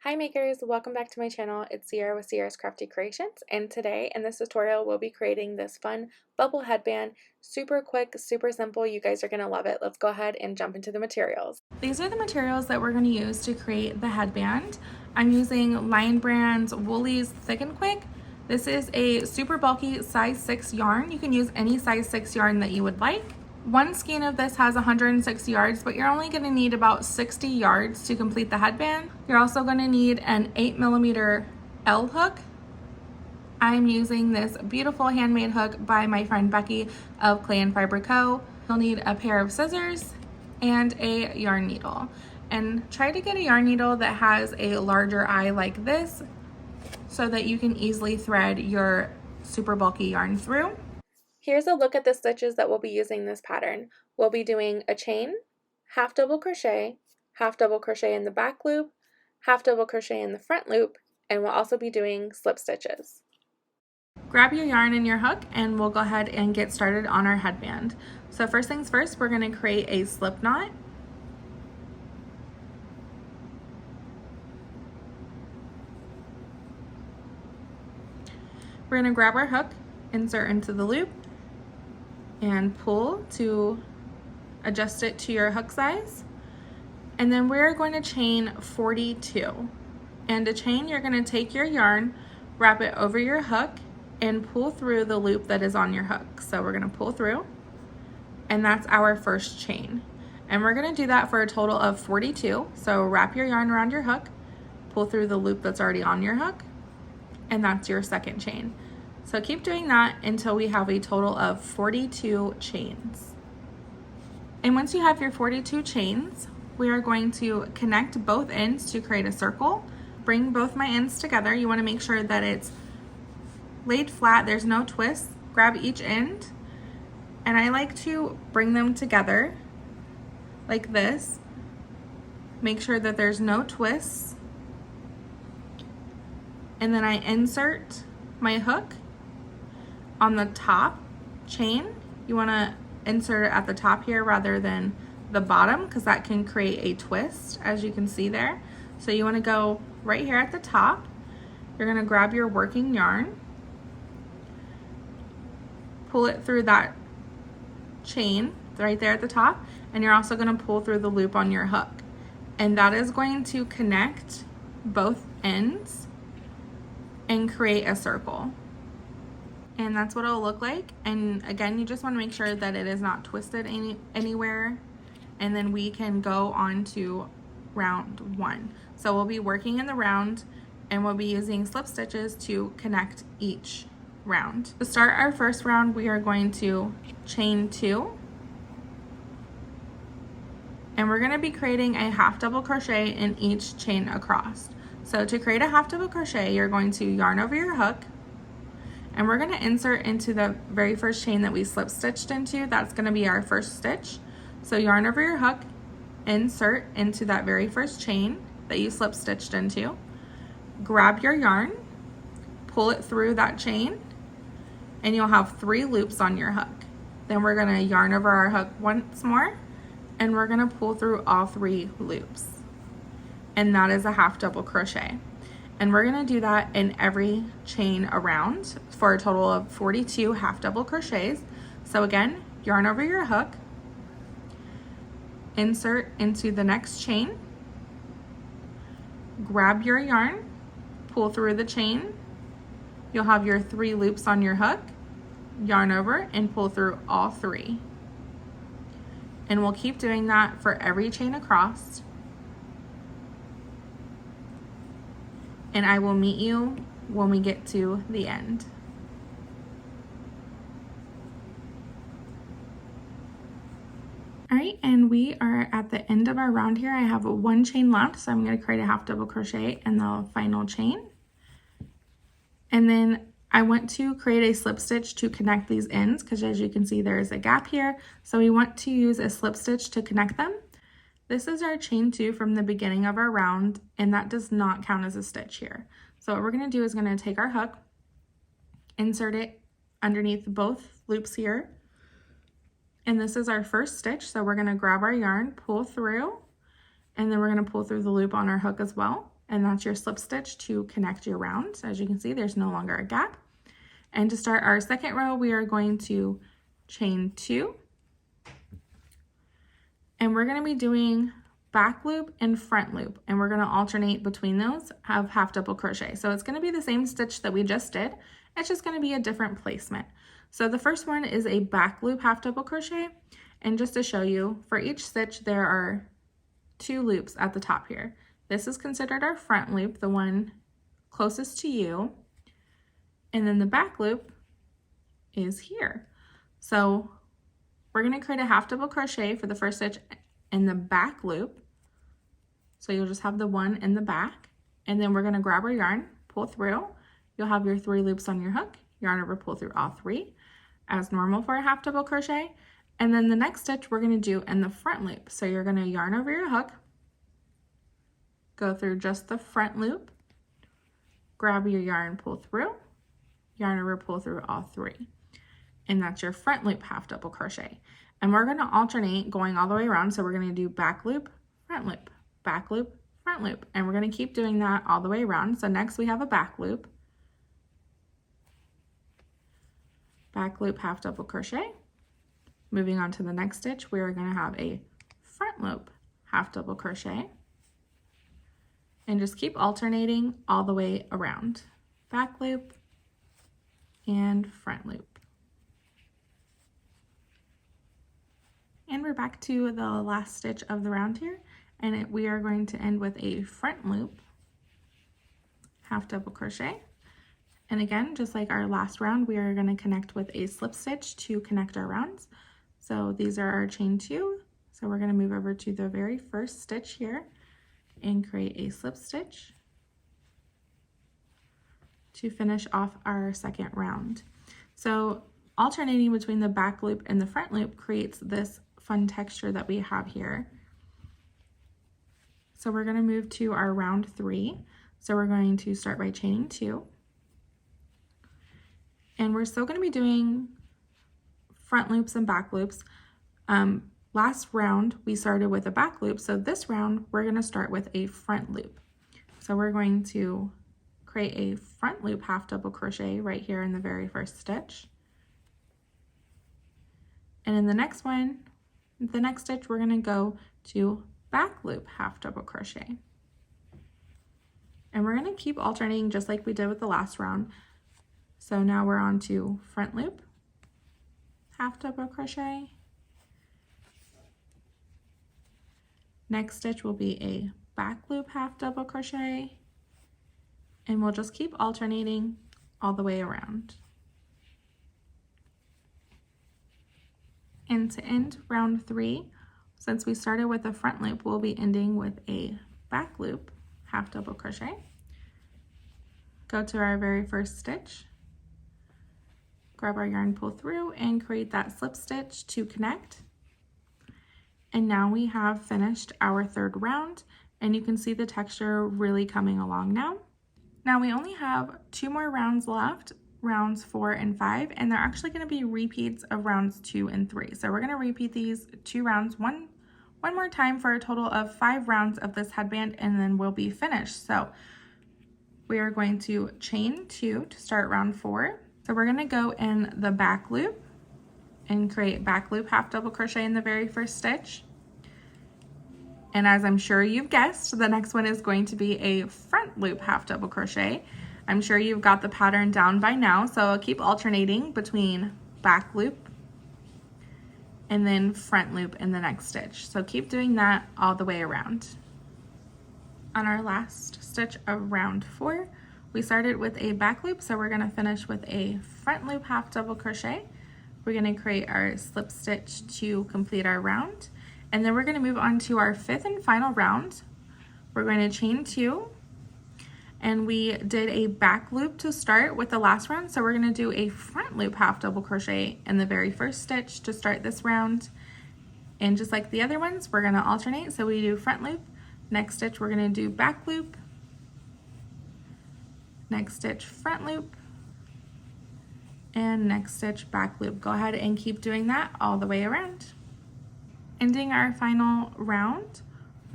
Hi makers, welcome back to my channel. It's Sierra with Sierra's Crafty Creations, and today in this tutorial we'll be creating this fun bubble headband. Super quick, super simple. You guys are going to love it. Let's go ahead and jump into the materials. These are the materials that we're going to use to create the headband. I'm using Lion Brand's Woolies Thick and Quick. This is a super bulky size 6 yarn. You can use any size 6 yarn that you would like. One skein of this has 106 yards, but you're only going to need about 60 yards to complete the headband. You're also going to need an 8mm L hook. I'm using this beautiful handmade hook by my friend Becky of Clay and Fiber Co. You'll need a pair of scissors and a yarn needle. And try to get a yarn needle that has a larger eye like this so that you can easily thread your super bulky yarn through. Here's a look at the stitches that we'll be using this pattern. We'll be doing a chain, half double crochet in the back loop, half double crochet in the front loop, and we'll also be doing slip stitches. Grab your yarn and your hook and we'll go ahead and get started on our headband. So first things first, we're going to create a slip knot. We're going to grab our hook, insert into the loop, and pull to adjust it to your hook size. And then we're going to chain 42. And to chain, you're going to take your yarn, wrap it over your hook, and pull through the loop that is on your hook. So we're going to pull through, and that's our first chain. And we're going to do that for a total of 42. So wrap your yarn around your hook, pull through the loop that's already on your hook, and that's your second chain. So keep doing that until we have a total of 42 chains. And once you have your 42 chains, we are going to connect both ends to create a circle. Bring both my ends together. You want to make sure that it's laid flat, there's no twists. Grab each end, and I like to bring them together like this. Make sure that there's no twists. And then I insert my hook on the top chain. You want to insert it at the top here rather than the bottom, because that can create a twist, as you can see there. So you want to go right here at the top. You're going to grab your working yarn, pull it through that chain right there at the top, and you're also going to pull through the loop on your hook. And that is going to connect both ends and create a circle. And that's what it'll look like. And again, you just want to make sure that it is not twisted anywhere. And then we can go on to round 1. So we'll be working in the round, and we'll be using slip stitches to connect each round. To start our first round, we are going to chain 2. And we're going to be creating a half double crochet in each chain across. So to create a half double crochet, you're going to yarn over your hook, and we're going to insert into the very first chain that we slip stitched into. That's going to be our first stitch. So yarn over your hook, insert into that very first chain that you slip stitched into, grab your yarn, pull it through that chain, and you'll have 3 loops on your hook. Then we're going to yarn over our hook once more, and we're going to pull through all 3 loops. And that is a half double crochet. And we're going to do that in every chain around for a total of 42 half double crochets. So again, yarn over your hook, insert into the next chain, grab your yarn, pull through the chain. You'll have your 3 loops on your hook, yarn over and pull through all 3. And we'll keep doing that for every chain across. And I will meet you when we get to the end. All right, and we are at the end of our round here. I have 1 chain left, so I'm going to create a half double crochet in the final chain. And then I want to create a slip stitch to connect these ends, because as you can see, there is a gap here. So we want to use a slip stitch to connect them. This is our chain 2 from the beginning of our round, and that does not count as a stitch here. So what we're going to do is going to take our hook, insert it underneath both loops here, and this is our first stitch. So we're going to grab our yarn, pull through, and then we're going to pull through the loop on our hook as well. and that's your slip stitch to connect your round. So as you can see, there's no longer a gap. And to start our second row, we are going to chain 2, and we're going to be doing back loop and front loop, and we're going to alternate between those of half double crochet. So it's going to be the same stitch that we just did, it's just going to be a different placement. So the first one is a back loop half double crochet, and just to show you, for each stitch there are 2 loops at the top here. This is considered our front loop, the one closest to you, and then the back loop is here. So we're going to create a half double crochet for the first stitch in the back loop. So you'll just have the one in the back, and then we're going to grab our yarn, pull through. You'll have your 3 loops on your hook, yarn over, pull through all 3 as normal for a half double crochet. And then the next stitch we're going to do in the front loop. So you're going to yarn over your hook, go through just the front loop, grab your yarn, pull through, yarn over, pull through all 3. And that's your front loop half double crochet. And we're going to alternate going all the way around. So we're going to do back loop, front loop, back loop, front loop. And we're going to keep doing that all the way around. So next we have a back loop half double crochet. Moving on to the next stitch, we are going to have a front loop half double crochet, and just keep alternating all the way around. Back loop and front loop. And we're back to the last stitch of the round here, and we are going to end with a front loop half double crochet. And again, just like our last round, we are going to connect with a slip stitch to connect our rounds. So these are our chain 2. So we're going to move over to the very first stitch here and create a slip stitch to finish off our second round. So alternating between the back loop and the front loop creates this fun texture that we have here. So we're going to move to our round 3. So we're going to start by chaining 2. And we're still going to be doing front loops and back loops. Last round we started with a back loop, so this round we're going to start with a front loop. So we're going to create a front loop half double crochet right here in the very first stitch. And in the next one, the next stitch, we're going to go to back loop half double crochet. And we're going to keep alternating just like we did with the last round. So now we're on to front loop half double crochet. Next stitch will be a back loop half double crochet, and we'll just keep alternating all the way around. And to end round 3, since we started with a front loop, we'll be ending with a back loop half double crochet. Go to our very first stitch, grab our yarn, pull through, and create that slip stitch to connect. And now we have finished our third round, and you can see the texture really coming along now. Now we only have 2 more rounds left, rounds 4 and 5, and they're actually going to be repeats of rounds 2 and 3. So we're going to repeat these 2 rounds one more time for a total of 5 rounds of this headband, and then we'll be finished. So we are going to chain 2 to start round 4. So we're going to go in the back loop and create back loop half double crochet in the very first stitch. And as I'm sure you've guessed, the next one is going to be a front loop half double crochet. I'm sure you've got the pattern down by now, so I'll keep alternating between back loop and then front loop in the next stitch. So keep doing that all the way around. On our last stitch of round 4, we started with a back loop, so we're going to finish with a front loop half double crochet. We're going to create our slip stitch to complete our round, and then we're going to move on to our 5th and final round. We're going to chain 2, and we did a back loop to start with the last round, so we're going to do a front loop half double crochet in the very first stitch to start this round. And just like the other ones, we're going to alternate, so we do front loop, next stitch we're going to do back loop, next stitch front loop, and next stitch back loop. Go ahead and keep doing that all the way around. Ending our final round,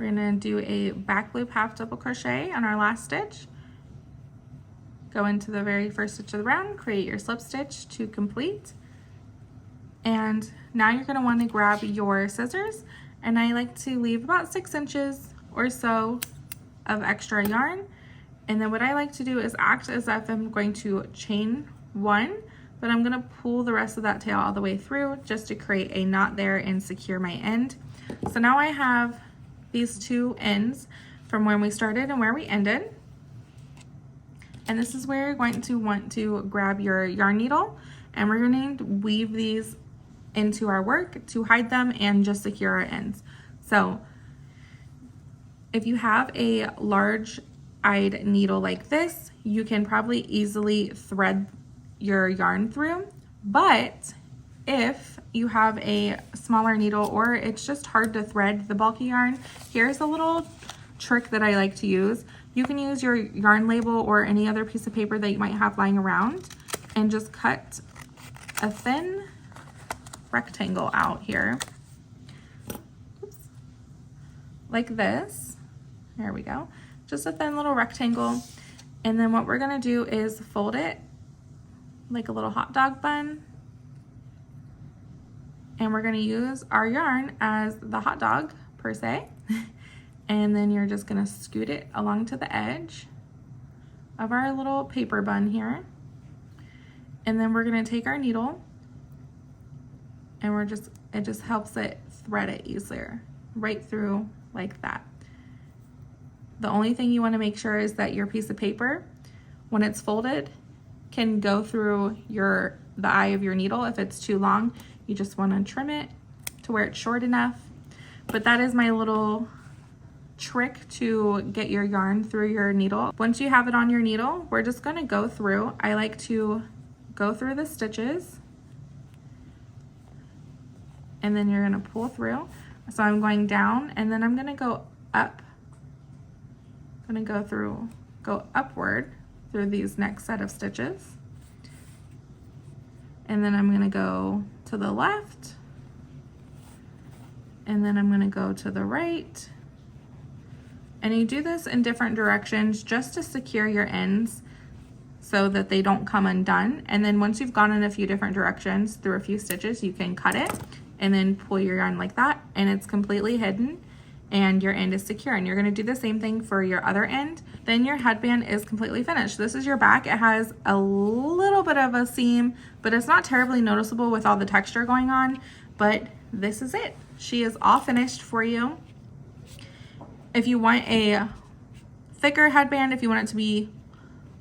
We're gonna do a back loop half double crochet on our last stitch. Go into the very first stitch of the round, create your slip stitch to complete. And now you're gonna wanna grab your scissors, and I like to leave about 6 inches or so of extra yarn. And then what I like to do is act as if I'm going to chain one, but I'm gonna pull the rest of that tail all the way through just to create a knot there and secure my end. So now I have these 2 ends from where we started and where we ended. And this is where you're going to want to grab your yarn needle, and we're going to weave these into our work to hide them and just secure our ends. So if you have a large-eyed needle like this, you can probably easily thread your yarn through, but if you have a smaller needle or it's just hard to thread the bulky yarn, here's a little trick that I like to use. You can use your yarn label or any other piece of paper that you might have lying around and just cut a thin rectangle out here. Oops. Like this. There we go. Just a thin little rectangle. And then what we're gonna do is fold it like a little hot dog bun. And we're gonna use our yarn as the hot dog per se. And then you're just gonna scoot it along to the edge of our little paper bun here. And then we're gonna take our needle and it just helps it thread it easier right through like that. The only thing you wanna make sure is that your piece of paper, when it's folded, can go through the eye of your needle. If it's too long, you just wanna trim it to where it's short enough. But that is my little trick to get your yarn through your needle. Once you have it on your needle, we're just gonna go through. I like to go through the stitches, and then you're gonna pull through. So I'm going down, and then I'm gonna go up. I'm gonna go upward through these next set of stitches. And then I'm gonna go to the left, and then I'm gonna go to the right. And you do this in different directions just to secure your ends so that they don't come undone. And then once you've gone in a few different directions through a few stitches, you can cut it and then pull your yarn like that, and it's completely hidden and your end is secure. And you're gonna do the same thing for your other end. Then your headband is completely finished. This is your back. It has a little bit of a seam, but it's not terribly noticeable with all the texture going on, but this is it. She is all finished for you. If you want a thicker headband, if you want it to be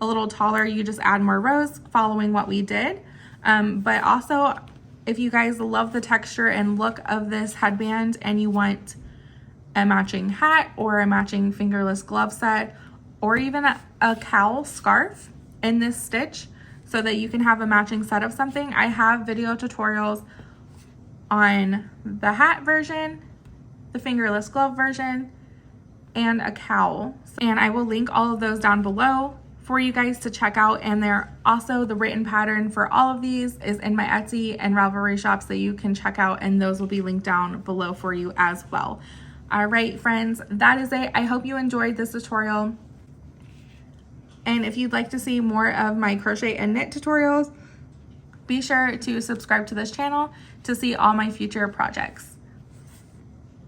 a little taller, you just add more rows following what we did. But also, if you guys love the texture and look of this headband and you want a matching hat or a matching fingerless glove set, or even a cowl scarf in this stitch so that you can have a matching set of something, I have video tutorials on the hat version, the fingerless glove version, and a cowl. And I will link all of those down below for you guys to check out. And there also, the written pattern for all of these is in my Etsy and Ravelry shops that you can check out, and those will be linked down below for you as well. All right, friends, that is it. I hope you enjoyed this tutorial. And if you'd like to see more of my crochet and knit tutorials, be sure to subscribe to this channel to see all my future projects.